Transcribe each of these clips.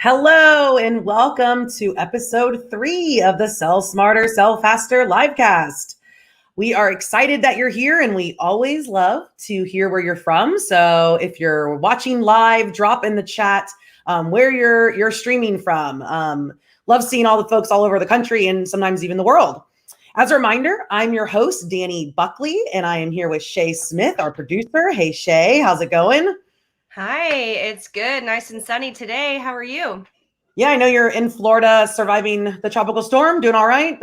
Hello and welcome to episode 3 of the Sell Smarter, Sell Faster livecast. We are excited that you're here and we always love to hear where you're from. So if you're watching live, drop in the chat where you're streaming from. Love seeing all the folks all over the country and sometimes even the world. As a reminder, I'm your host, Dani Buckley, and I am here with Shay Smith, our producer. Hey, Shay, how's it going? Hi, it's good. Nice and sunny today. How are you? Yeah, I know you're in Florida surviving the tropical storm. Doing all right?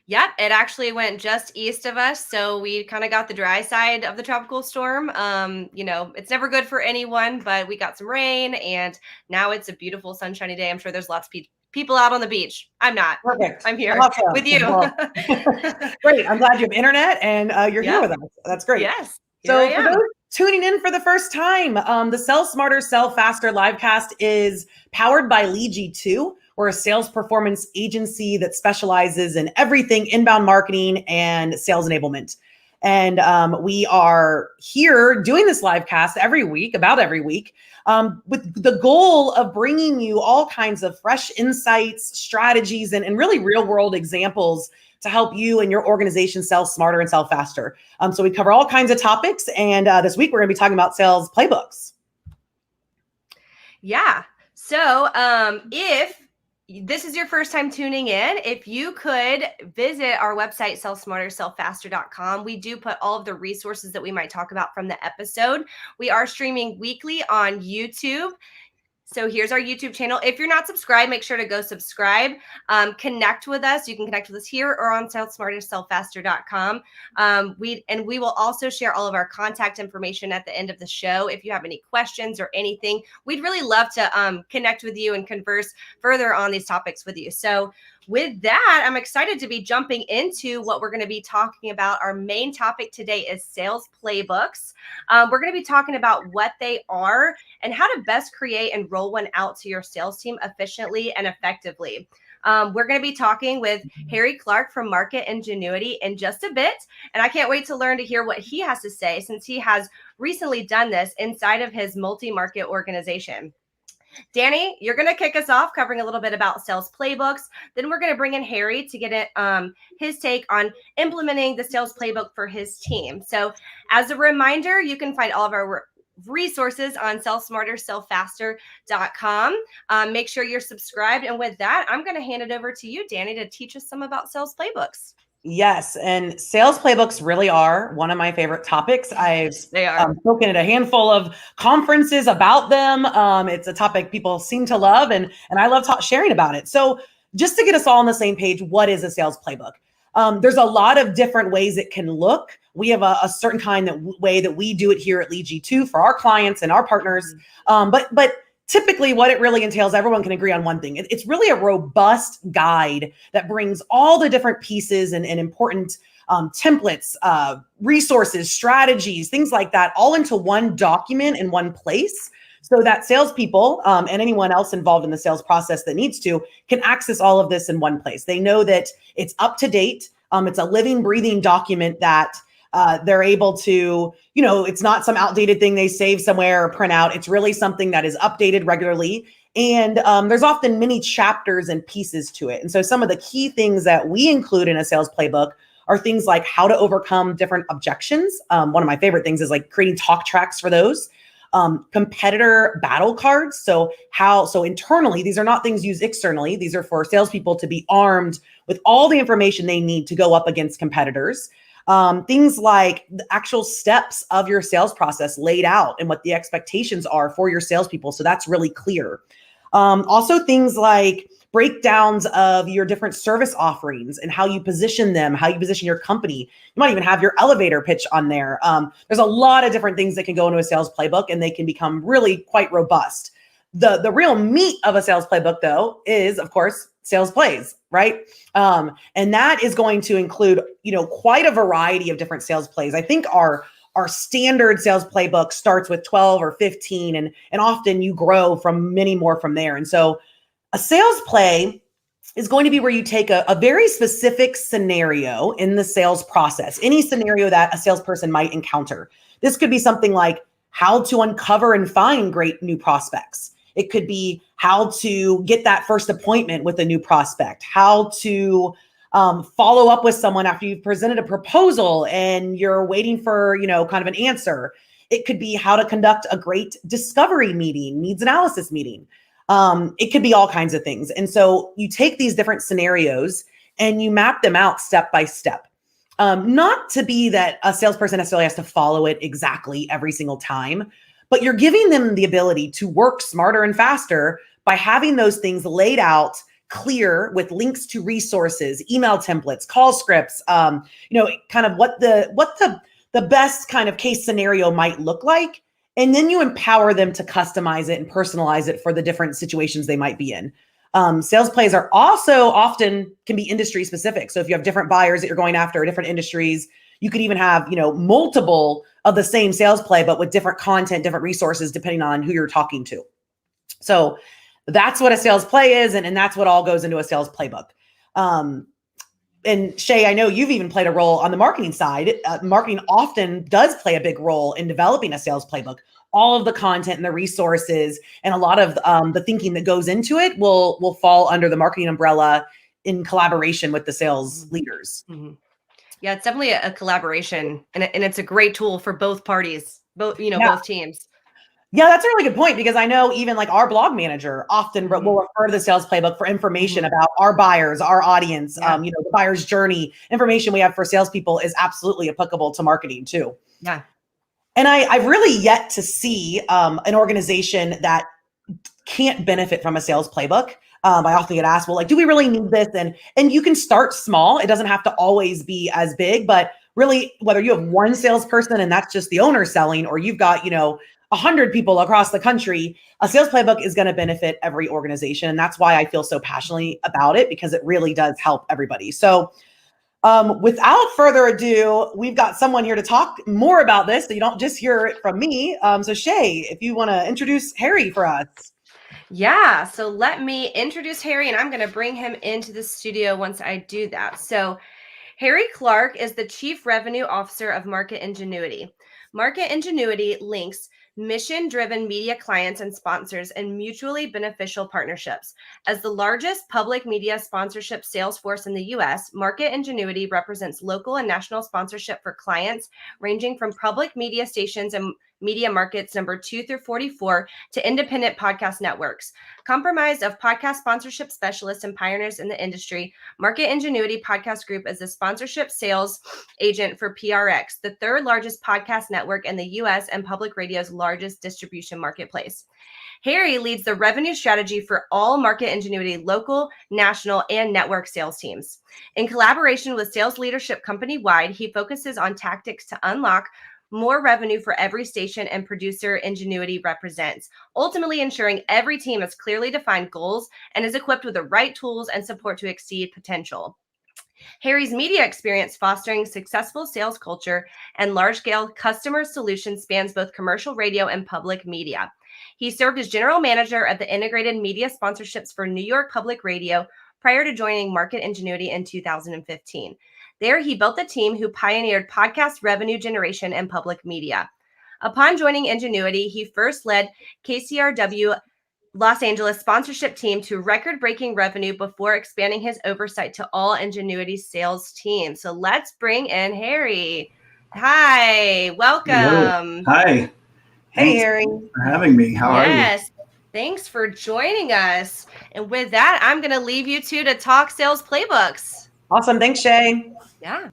Yep, it actually went just east of us. So we kind of got the dry side of the tropical storm. It's never good for anyone, but we got some rain and now it's a beautiful sunshiny day. I'm sure there's lots of people out on the beach. I'm not. Perfect. I'm here Awesome. with you. Well, great. I'm glad you have internet and you're here with us. That's great. Yes. So for those tuning in for the first time, the Sell Smarter, Sell Faster livecast is powered by Lead G2. We're a sales performance agency that specializes in everything inbound marketing and sales enablement. And we are here doing this livecast every week, about every week, with the goal of bringing you all kinds of fresh insights, strategies, and really real world examples to help you and your organization sell smarter and sell faster. So we cover all kinds of topics. And this week, we're going to be talking about sales playbooks. Yeah. So if this is your first time tuning in, if you could visit our website, sellsmartersellfaster.com. We do put all of the resources that we might talk about from the episode. We are streaming weekly on YouTube. So here's our YouTube channel. If you're not subscribed, make sure to go subscribe. Connect with us. You can connect with us here or on sellsmartersellfaster.com. We will also share all of our contact information at the end of the show. If you have any questions or anything, we'd really love to connect with you and converse further on these topics with you. So with that, I'm excited to be jumping into what we're going to be talking about. Our main topic today is sales playbooks. We're going to be talking about what they are and how to best create and roll one out to your sales team efficiently and effectively. We're going to be talking with Harry Clark from Market Enginuity in just a bit. And I can't wait to learn to hear what he has to say since he has recently done this inside of his multi-market organization. Dani, you're going to kick us off covering a little bit about sales playbooks. Then we're going to bring in Harry to get his take on implementing the sales playbook for his team. So as a reminder, you can find all of our resources on sellsmartersellfaster.com. Make sure you're subscribed. And with that, I'm going to hand it over to you, Dani, to teach us some about sales playbooks. Yes, and sales playbooks really are one of my favorite topics. I've spoken at a handful of conferences about them. It's a topic people seem to love, and I love sharing about it. So just to get us all on the same page, what is a sales playbook? There's a lot of different ways it can look. We have a certain way that we do it here at Lead G2 for our clients and our partners. But typically what it really entails, everyone can agree on one thing. It's really a robust guide that brings all the different pieces and important templates, resources, strategies, things like that, all into one document in one place so that salespeople and anyone else involved in the sales process that needs to can access all of this in one place. They know that it's up to date. It's a living, breathing document that they're able to, it's not some outdated thing they save somewhere or print out. It's really something that is updated regularly. And there's often many chapters and pieces to it. And so some of the key things that we include in a sales playbook are things like how to overcome different objections. One of my favorite things is like creating talk tracks for those. Competitor battle cards. So internally, these are not things used externally. These are for salespeople to be armed with all the information they need to go up against competitors. Things like the actual steps of your sales process laid out and what the expectations are for your salespeople. So that's really clear. Also things like breakdowns of your different service offerings and how you position them, how you position your company. You might even have your elevator pitch on there. There's a lot of different things that can go into a sales playbook and they can become really quite robust. The real meat of a sales playbook, though, is, of course, sales plays, right? And that is going to include, quite a variety of different sales plays. I think our standard sales playbook starts with 12 or 15, and often you grow from many more from there. And so a sales play is going to be where you take a very specific scenario in the sales process, any scenario that a salesperson might encounter. This could be something like how to uncover and find great new prospects. It could be how to get that first appointment with a new prospect, how to follow up with someone after you've presented a proposal and you're waiting for, kind of an answer. It could be how to conduct a great discovery meeting, needs analysis meeting. It could be all kinds of things. And so you take these different scenarios and you map them out step by step. Not to be that a salesperson necessarily has to follow it exactly every single time, but you're giving them the ability to work smarter and faster by having those things laid out clear with links to resources, email templates, call scripts, kind of what the best kind of case scenario might look like. And then you empower them to customize it and personalize it for the different situations they might be in. Sales plays are also often can be industry specific. So if you have different buyers that you're going after, different industries, you could even have, multiple of the same sales play, but with different content, different resources, depending on who you're talking to. So that's what a sales play is. And that's what all goes into a sales playbook. And Shay, I know you've even played a role on the marketing side. Marketing often does play a big role in developing a sales playbook. All of the content and the resources and a lot of the thinking that goes into it will fall under the marketing umbrella in collaboration with the sales leaders. Mm-hmm. Yeah, it's definitely a collaboration, and it's a great tool for both parties, both teams. Yeah, that's a really good point, because I know even like our blog manager often will refer to the sales playbook for information about our buyers, our audience, the buyer's journey. Information we have for salespeople is absolutely applicable to marketing too. Yeah. And I've really yet to see an organization that can't benefit from a sales playbook. I often get asked, well, do we really need this? And you can start small. It doesn't have to always be as big, but really, whether you have one salesperson and that's just the owner selling, or you've got, 100 people across the country, a sales playbook is going to benefit every organization. And that's why I feel so passionately about it, because it really does help everybody. So without further ado, we've got someone here to talk more about this, so you don't just hear it from me. So Shay, if you want to introduce Harry for us. Yeah, so let me introduce Harry, and I'm going to bring him into the studio once I do that. So Harry Clark is the Chief Revenue Officer of Market Enginuity. Market Enginuity links mission-driven media clients and sponsors in mutually beneficial partnerships. As the largest public media sponsorship sales force in the U.S., Market Enginuity represents local and national sponsorship for clients ranging from public media stations and media markets number 2 through 44 to independent podcast networks. Comprised of podcast sponsorship specialists and pioneers in the industry, Market Enginuity Podcast Group is the sponsorship sales agent for PRX, the third largest podcast network in the U.S. and public radio's largest distribution marketplace. Harry leads the revenue strategy for all Market Enginuity local, national, and network sales teams. In collaboration with sales leadership company-wide, he focuses on tactics to unlock more revenue for every station and producer Ingenuity represents, ultimately ensuring every team has clearly defined goals and is equipped with the right tools and support to exceed potential. Harry's media experience fostering successful sales culture and large-scale customer solutions spans both commercial radio and public media. He served as general manager of the integrated media sponsorships for New York Public Radio prior to joining Market Enginuity in 2015. There, he built the team who pioneered podcast revenue generation and public media. Upon joining Ingenuity, he first led KCRW Los Angeles sponsorship team to record-breaking revenue before expanding his oversight to all Ingenuity sales teams. So let's bring in Harry. Hi, welcome. Hello. Hi. Hey, Harry. For having me. How are you? Yes, thanks for joining us. And with that, I'm going to leave you two to talk sales playbooks. Awesome. Thanks, Shay. Yeah.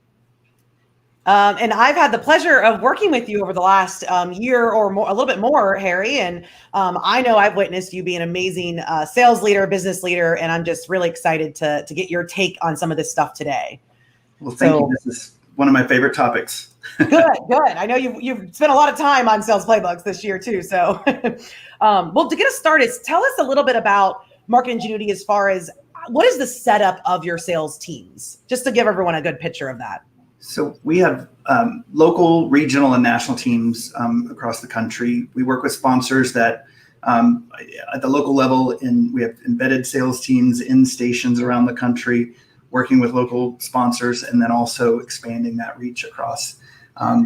And I've had the pleasure of working with you over the last year or more, a little bit more, Harry. And I know I've witnessed you be an amazing sales leader, business leader, and I'm just really excited to get your take on some of this stuff today. Well, thank you. This is one of my favorite topics. Good. I know you've spent a lot of time on sales playbooks this year too. So, well, to get us started, tell us a little bit about Market Enginuity as far as what is the setup of your sales teams, just to give everyone a good picture of that. So we have local, regional, and national teams across the country. We work with sponsors that at the local level, and we have embedded sales teams in stations around the country, working with local sponsors, and then also expanding that reach across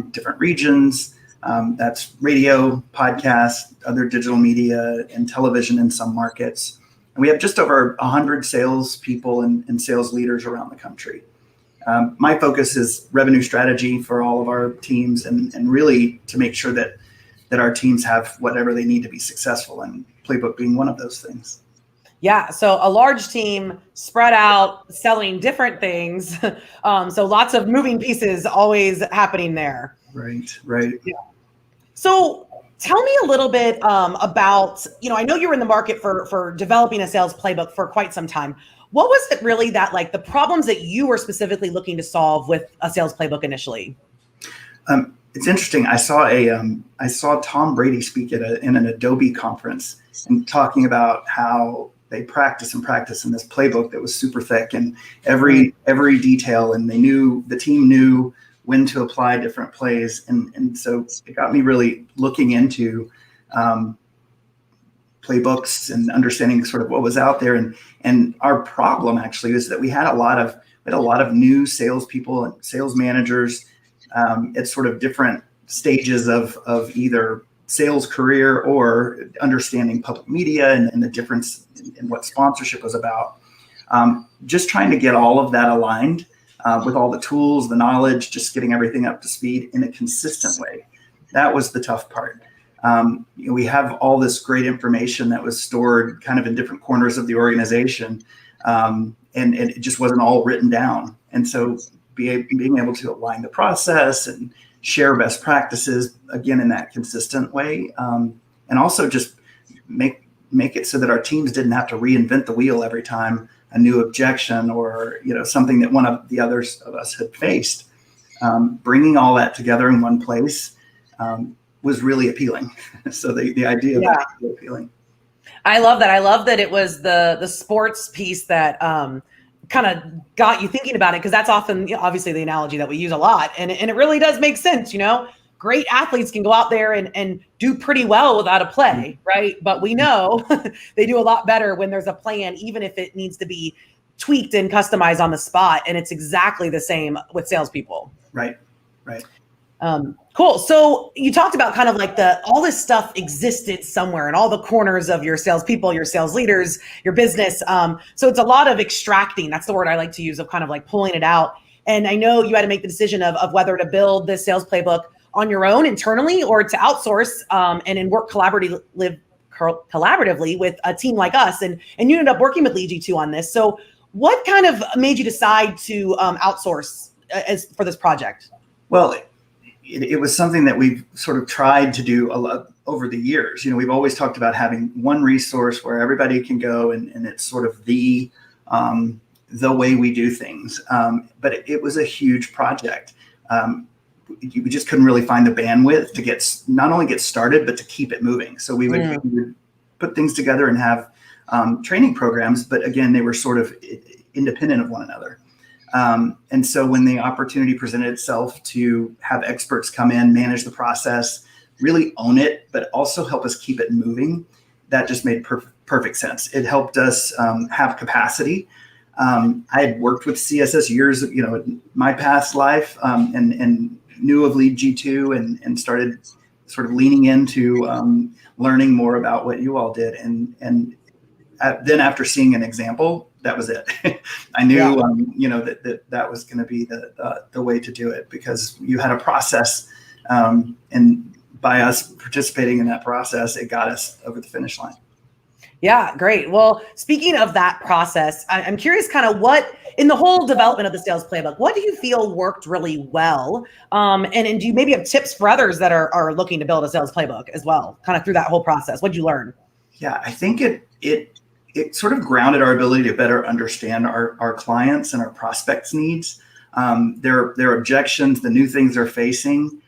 different regions. That's radio, podcast, other digital media, and television in some markets. And we have just over 100 salespeople and sales leaders around the country. My focus is revenue strategy for all of our teams, and really to make sure that our teams have whatever they need to be successful, and Playbook being one of those things. Yeah, so a large team spread out, selling different things. So lots of moving pieces always happening there. Right. Yeah. So tell me a little bit about, I know you were in the market for developing a sales playbook for quite some time. What was it really that, like, the problems that you were specifically looking to solve with a sales playbook initially? It's interesting. I saw Tom Brady speak in an Adobe conference and talking about how they practice in this playbook that was super thick, and every detail, and the team knew when to apply different plays. And so it got me really looking into playbooks and understanding sort of what was out there. And our problem actually is that we had a lot of new salespeople and sales managers at sort of different stages of either sales career or understanding public media and the difference in what sponsorship was about. Just trying to get all of that aligned with all the tools, the knowledge, just getting everything up to speed in a consistent way. That was the tough part. We have all this great information that was stored kind of in different corners of the organization, and it just wasn't all written down. And so being able to align the process and share best practices, again, in that consistent way, and also just make it so that our teams didn't have to reinvent the wheel every time a new objection or something that one of the others of us had faced. Bringing all that together in one place was really appealing. So the idea of that was really appealing. I love that. I love that it was the sports piece that kind of got you thinking about it, because that's often, obviously, the analogy that we use a lot, and it really does make sense. Great athletes can go out there and do pretty well without a play, right? But we know they do a lot better when there's a plan, even if it needs to be tweaked and customized on the spot. And it's exactly the same with salespeople. Right. Cool. So you talked about kind of like all this stuff existed somewhere in all the corners of your salespeople, your sales leaders, your business. So it's a lot of extracting. That's the word I like to use, of kind of like pulling it out. And I know you had to make the decision of whether to build this sales playbook on your own internally or to outsource and work collaboratively with a team like us. And you ended up working with Lead-G2 on this. So what kind of made you decide to outsource for this project? Well, it was something that we've sort of tried to do a lot over the years. We've always talked about having one resource where everybody can go, and it's sort of the way we do things. But it was a huge project. We just couldn't really find the bandwidth to not only get started, but to keep it moving. So we would put things together and have training programs, but again, they were sort of independent of one another. And so when the opportunity presented itself to have experts come in, manage the process, really own it, but also help us keep it moving, that just made perfect sense. It helped us have capacity. I had worked with CSS years, in my past life, and knew of Lead-G2 and started sort of leaning into learning more about what you all did. And then after seeing an example, that was it. I knew, that was going to be the way to do it, because you had a process, and by us participating in that process, it got us over the finish line. Yeah, great. Well, speaking of that process, I'm curious kind of what, in the whole development of the sales playbook, what do you feel worked really well? And do you maybe have tips for others that are looking to build a sales playbook as well, kind of through that whole process? What'd you learn? Yeah, I think it sort of grounded our ability to better understand our clients and our prospects' needs, their objections, the new things they're facing.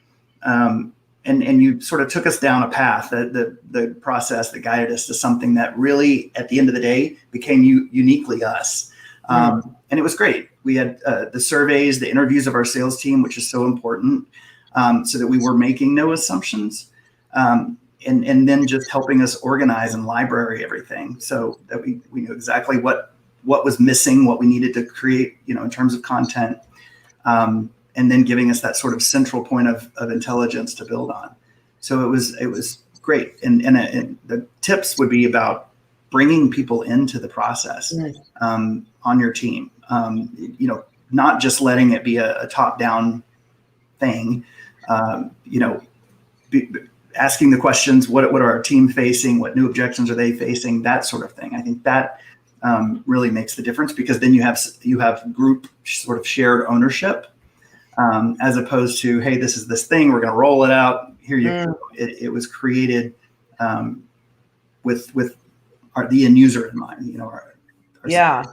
And you sort of took us down a path, the process that guided us to something that really, at the end of the day, became uniquely us. And it was great. We had the surveys, the interviews of our sales team, which is so important, so that we were making no assumptions. And then just helping us organize and library everything, so that we knew exactly what was missing, what we needed to create, in terms of content. And then giving us that sort of central point of intelligence to build on. So it was great. And the tips would be about bringing people into the process on your team. Not just letting it be a top-down thing. Asking the questions, what are our team facing? What new objections are they facing? That sort of thing. I think that really makes the difference, because then you have group sort of shared ownership, as opposed to, hey, this is this thing, we're going to roll it out. Here you go. It was created with the end user in mind. Yeah.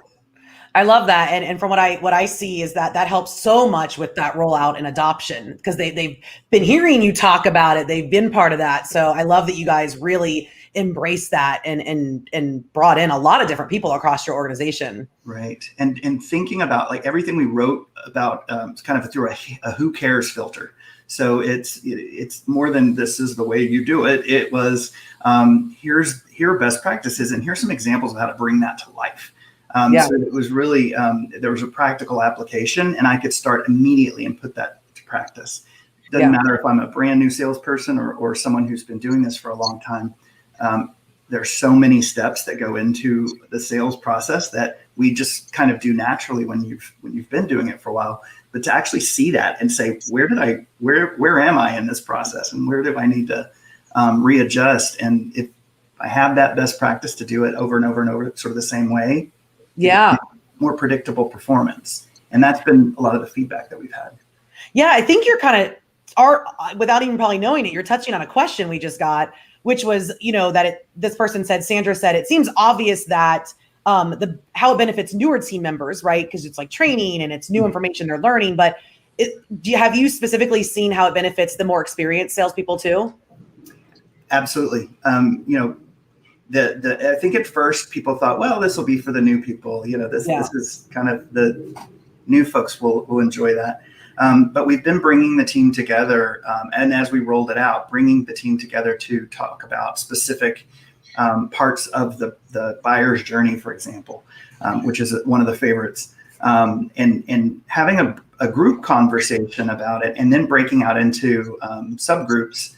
I love that. And from what I see is that helps so much with that rollout and adoption, because they've been hearing you talk about it. They've been part of that. So I love that you guys really embrace that and brought in a lot of different people across your organization. Right. And thinking about like everything we wrote about kind of through a who cares filter. So it's more than this is the way you do it. It was here are best practices, and here's some examples of how to bring that to life. So it was really, there was a practical application, and I could start immediately and put that to practice. Doesn't matter if I'm a brand new salesperson or someone who's been doing this for a long time. There's so many steps that go into the sales process that we just kind of do naturally when you've been doing it for a while. But to actually see that and say, where am I in this process, and where do I need to readjust? And if I have that best practice to do it over and over and over, sort of the same way, more predictable performance. And that's been a lot of the feedback that we've had. Yeah, I think you're kind of, without even probably knowing it, you're touching on a question we just got, which was, this person said, Sandra said, it seems obvious that how it benefits newer team members, right? Because it's like training and it's new information they're learning. But have you specifically seen how it benefits the more experienced salespeople too? Absolutely. I think at first people thought, well, this will be for the new people. This is kind of the new folks will enjoy that. But we've been bringing the team together, and as we rolled it out, bringing the team together to talk about specific parts of the buyer's journey, for example, which is one of the favorites, and having a group conversation about it, and then breaking out into subgroups.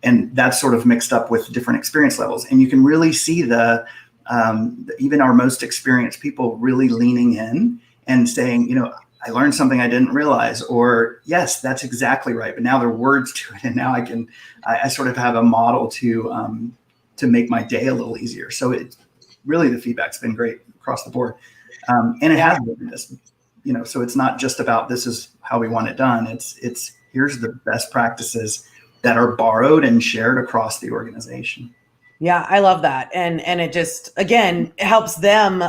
And that's sort of mixed up with different experience levels. And you can really see even our most experienced people really leaning in and saying, I learned something I didn't realize, or yes, that's exactly right. But now there are words to it. And now I sort of have a model to make my day a little easier. So the feedback's been great across the board. And it has been this, so it's not just about, this is how we want it done. It's here's the best practices that are borrowed and shared across the organization. Yeah, I love that. And it just, again, it helps them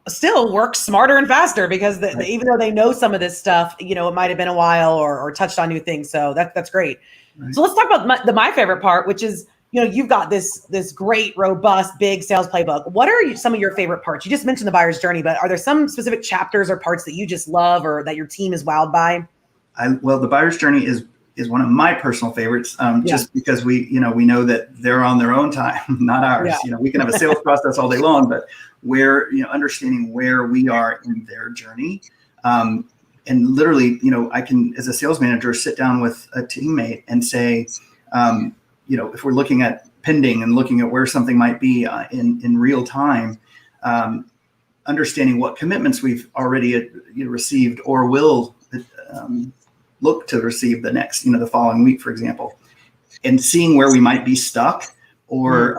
still work smarter and faster, because even though they know some of this stuff, it might have been a while or touched on new things. So that's great. Right. So let's talk about my favorite part, which is, you've got this great, robust, big sales playbook. What are some of your favorite parts? You just mentioned the buyer's journey, but are there some specific chapters or parts that you just love or that your team is wowed by? The buyer's journey is one of my personal favorites, just because we know that they're on their own time, not ours. Yeah. We can have a sales process all day long, but understanding where we are in their journey. And literally, I can, as a sales manager, sit down with a teammate and say, if we're looking at pending and looking at where something might be in real time, understanding what commitments we've already received or will look to receive the next, the following week, for example, and seeing where we might be stuck, or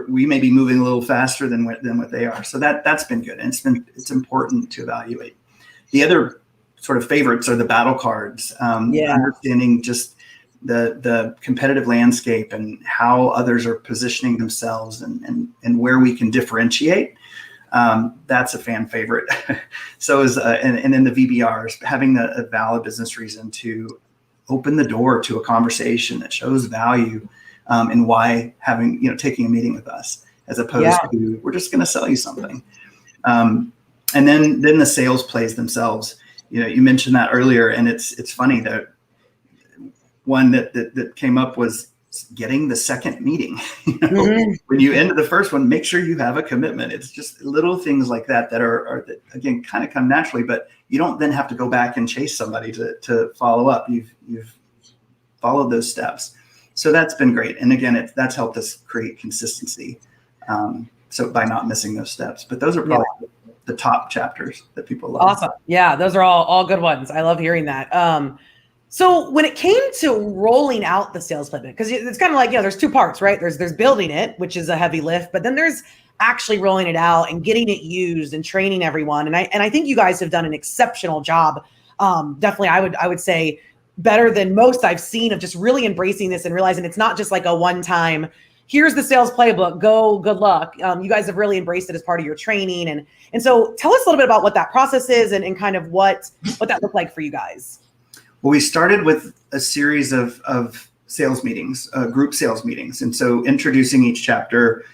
we may be moving a little faster than what they are. So that's been good, and it's important to evaluate. The other sort of favorites are the battle cards, understanding just the competitive landscape and how others are positioning themselves and where we can differentiate. That's a fan favorite. So is and then the VBRs, having a valid business reason to open the door to a conversation that shows value, and why taking a meeting with us, as opposed to we're just going to sell you something. And then the sales plays themselves. You mentioned that earlier, and it's funny that one that came up was getting the second meeting. When you end the first one, make sure you have a commitment. It's just little things like that are again kind of come naturally, but you don't then have to go back and chase somebody to follow up. You've followed those steps. So that's been great. And again, that's helped us create consistency. So by not missing those steps, but those are probably the top chapters that people love. Awesome. Yeah, those are all good ones. I love hearing that. So when it came to rolling out the sales playbook, because it's kind of like, there's two parts, right? There's building it, which is a heavy lift, but then there's actually rolling it out and getting it used and training everyone. And I think you guys have done an exceptional job. Definitely, I would say better than most I've seen of just really embracing this and realizing it's not just like a one-time, here's the sales playbook, go, good luck. You guys have really embraced it as part of your training. And so tell us a little bit about what that process is and kind of what that looked like for you guys. Well, we started with a series of sales meetings, group sales meetings. And so introducing each chapter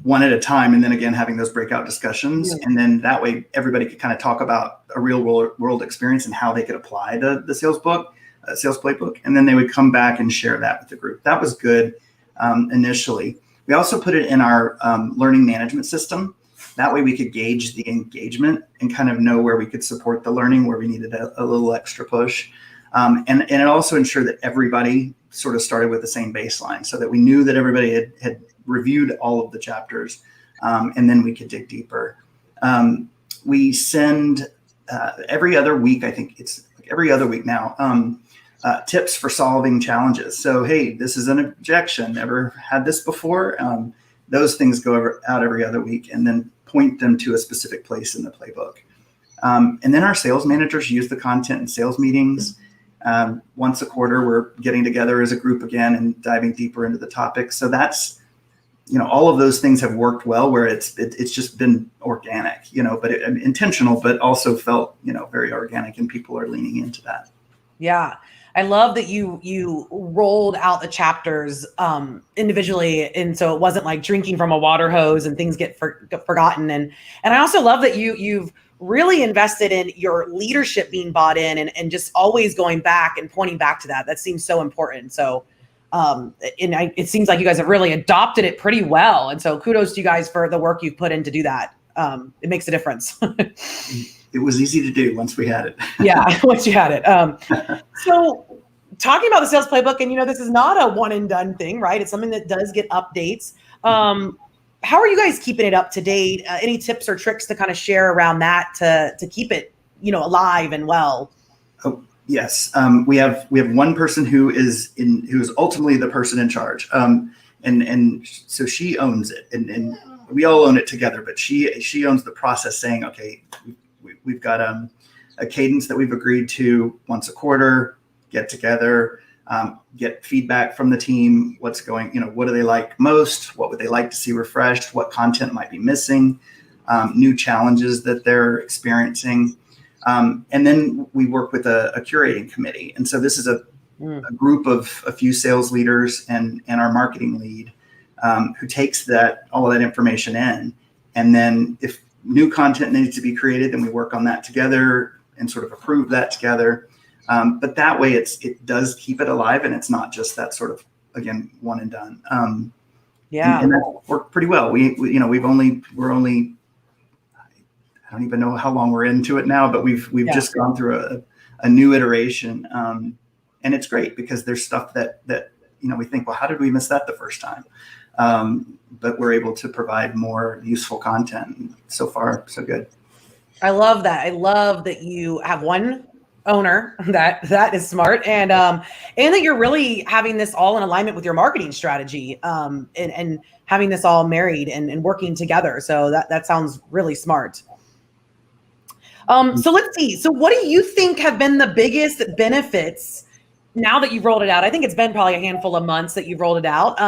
one at a time, and then again, having those breakout discussions. Yeah. And then that way everybody could kind of talk about a real world experience and how they could apply the sales playbook. And then they would come back and share that with the group. That was good initially. We also put it in our learning management system. That way we could gauge the engagement and kind of know where we could support the learning, where we needed a little extra push. And it also ensured that everybody sort of started with the same baseline, so that we knew that everybody had reviewed all of the chapters, and then we could dig deeper. We send every other week, I think it's like every other week now, tips for solving challenges. So, hey, this is an objection. Never had this before. Those things go out every other week, and then point them to a specific place in the playbook. And then our sales managers use the content in sales meetings. Once a quarter, we're getting together as a group again and diving deeper into the topic. So that's, all of those things have worked well, where it's just been organic, but intentional, but also felt, very organic, and people are leaning into that. Yeah. I love that you rolled out the chapters individually, and so it wasn't like drinking from a water hose and things get forgotten. And I also love that you've really invested in your leadership being bought in and just always going back and pointing back to that. That seems so important. So it seems like you guys have really adopted it pretty well. And so kudos to you guys for the work you've put in to do that. It makes a difference. It was easy to do once we had it. Yeah, once you had it. So talking about the sales playbook, and this is not a one and done thing, right? It's something that does get updates. How are you guys keeping it up to date? Any tips or tricks to kind of share around that to keep it, alive and well? Oh, yes. We have one person who is ultimately the person in charge. And so she owns it, and we all own it together, but she owns the process, saying, okay, we've got a cadence that we've agreed to once a quarter, get together, get feedback from the team. What's going, what do they like most? What would they like to see refreshed? What content might be missing? New challenges that they're experiencing. And then we work with a curating committee. And so this is a group of a few sales leaders and our marketing lead who takes all of that information in. And then if new content needs to be created, then we work on that together and sort of approve that together. But that way it does keep it alive, and it's not just that sort of, again, one and done. And that worked pretty well. We're only, I don't even know how long we're into it now, but we've just gone through a new iteration. And it's great because there's stuff that we think, well, how did we miss that the first time? But we're able to provide more useful content. So far, so good. I love that. I love that you have one owner that is smart, and that you're really having this all in alignment with your marketing strategy, and having this all married and working together. So that sounds really smart. So let's see. So what do you think have been the biggest benefits now that you've rolled it out? I think it's been probably a handful of months that you've rolled it out.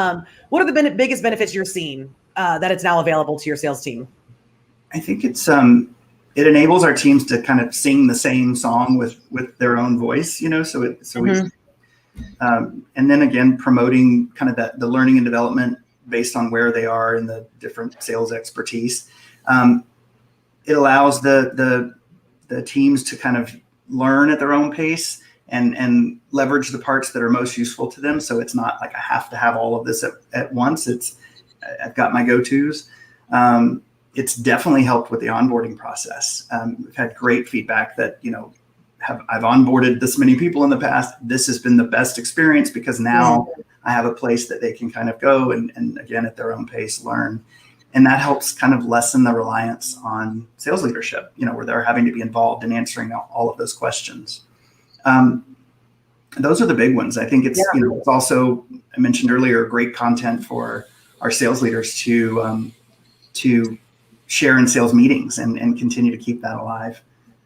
What are the biggest benefits you're seeing that it's now available to your sales team? I think it enables our teams to kind of sing the same song with their own voice, and then again, promoting kind of the learning and development based on where they are in the different sales expertise. It allows the teams to kind of learn at their own pace and leverage the parts that are most useful to them. So it's not like I have to have all of this at once. I've got my go-tos. It's definitely helped with the onboarding process. We've had great feedback that, I've onboarded this many people in the past. This has been the best experience because now I have a place that they can kind of go and again, at their own pace, learn. And that helps kind of lessen the reliance on sales leadership, where they're having to be involved in answering all of those questions. Those are the big ones. I think it's, it's also, I mentioned earlier, great content for our sales leaders to share in sales meetings and continue to keep that alive,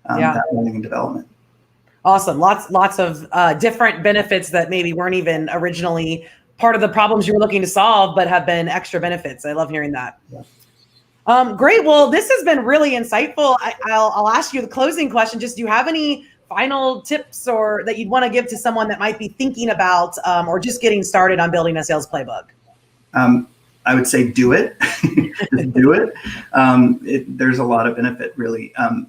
that learning and development. Awesome. Lots of different benefits that maybe weren't even originally part of the problems you were looking to solve, but have been extra benefits. I love hearing that. Yeah. Great. Well, this has been really insightful. I'll ask you the closing question. Just, do you have any final tips or that you'd want to give to someone that might be thinking about or just getting started on building a sales playbook? I would say do it. Just do it. There's a lot of benefit, really. And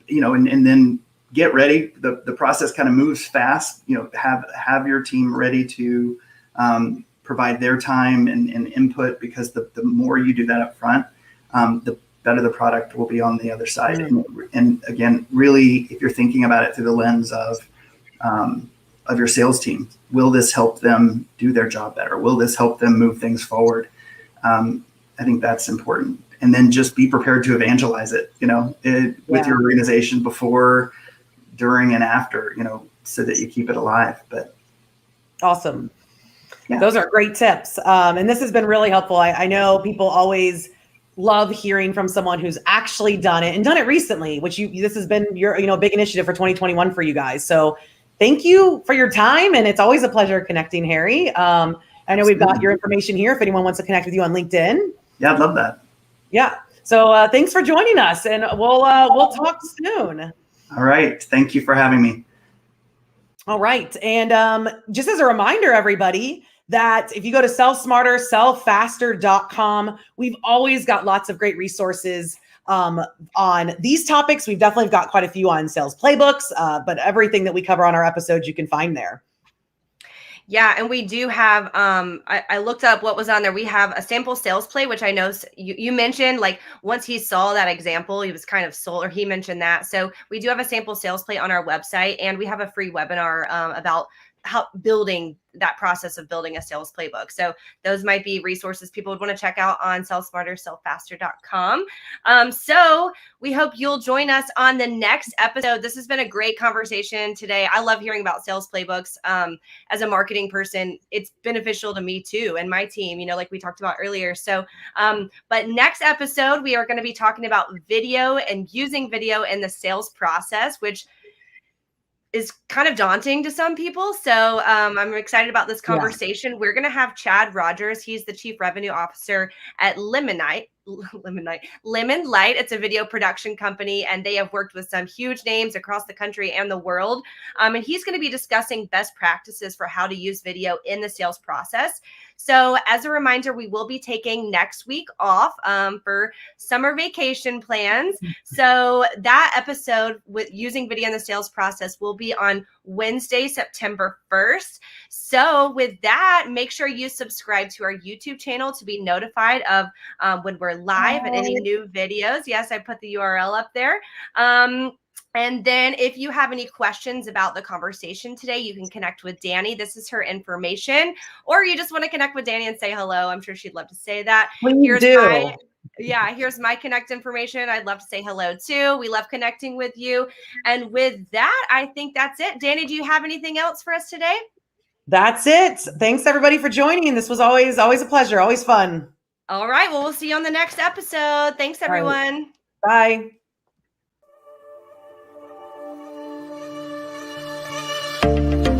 then get ready. The process kind of moves fast. Have your team ready to provide their time and input, because the more you do that up front, the better the product will be on the other side. And again, really, if you're thinking about it through the lens of your sales team, will this help them do their job better? Will this help them move things forward? I think that's important. And then just be prepared to evangelize it, with your organization before, during, and after, so that you keep it alive. But awesome. Yeah. Those are great tips. And this has been really helpful. I know people always love hearing from someone who's actually done it and done it recently, which this has been your, big initiative for 2021 for you guys. So thank you for your time. And it's always a pleasure connecting, Harry. I know we've got your information here if anyone wants to connect with you on LinkedIn. Yeah, I'd love that. Yeah. So thanks for joining us, and we'll talk soon. All right. Thank you for having me. All right. And just as a reminder, everybody, that if you go to sellfaster.com, we've always got lots of great resources on these topics. We've definitely got quite a few on sales playbooks, but everything that we cover on our episodes, you can find there. Yeah, and we do have, I looked up what was on there. We have a sample sales play, which I know you mentioned, like once he saw that example, he was kind of sold, or he mentioned that. So we do have a sample sales play on our website, and we have a free webinar about how building that process of building a sales playbook. So those might be resources people would want to check out on sellsmarter.com. So we hope you'll join us on the next episode. This has been a great conversation today. I love hearing about sales playbooks. As a marketing person, it's beneficial to me too, and my team, like we talked about earlier. So, but next episode, we are going to be talking about video and using video in the sales process, which is kind of daunting to some people. So I'm excited about this conversation. Yeah. We're going to have Chad Rogers. He's the Chief Revenue Officer at Lemon Light. It's a video production company, and they have worked with some huge names across the country and the world. And he's going to be discussing best practices for how to use video in the sales process. So as a reminder, we will be taking next week off for summer vacation plans. So that episode with using video in the sales process will be on Wednesday, September 1st. So with that, make sure you subscribe to our YouTube channel to be notified of when we're live and any new videos. Yes, I put the URL up there. And then if you have any questions about the conversation today, you can connect with Dani. This is her information. Or you just want to connect with Dani and say hello. I'm sure she'd love to say that. Here's my connect information. I'd love to say hello too. We love connecting with you. And with that, I think that's it. Dani, do you have anything else for us today? That's it. Thanks everybody for joining. This was always a pleasure. Always fun. All right. Well, we'll see you on the next episode. Thanks, everyone. Right. Bye.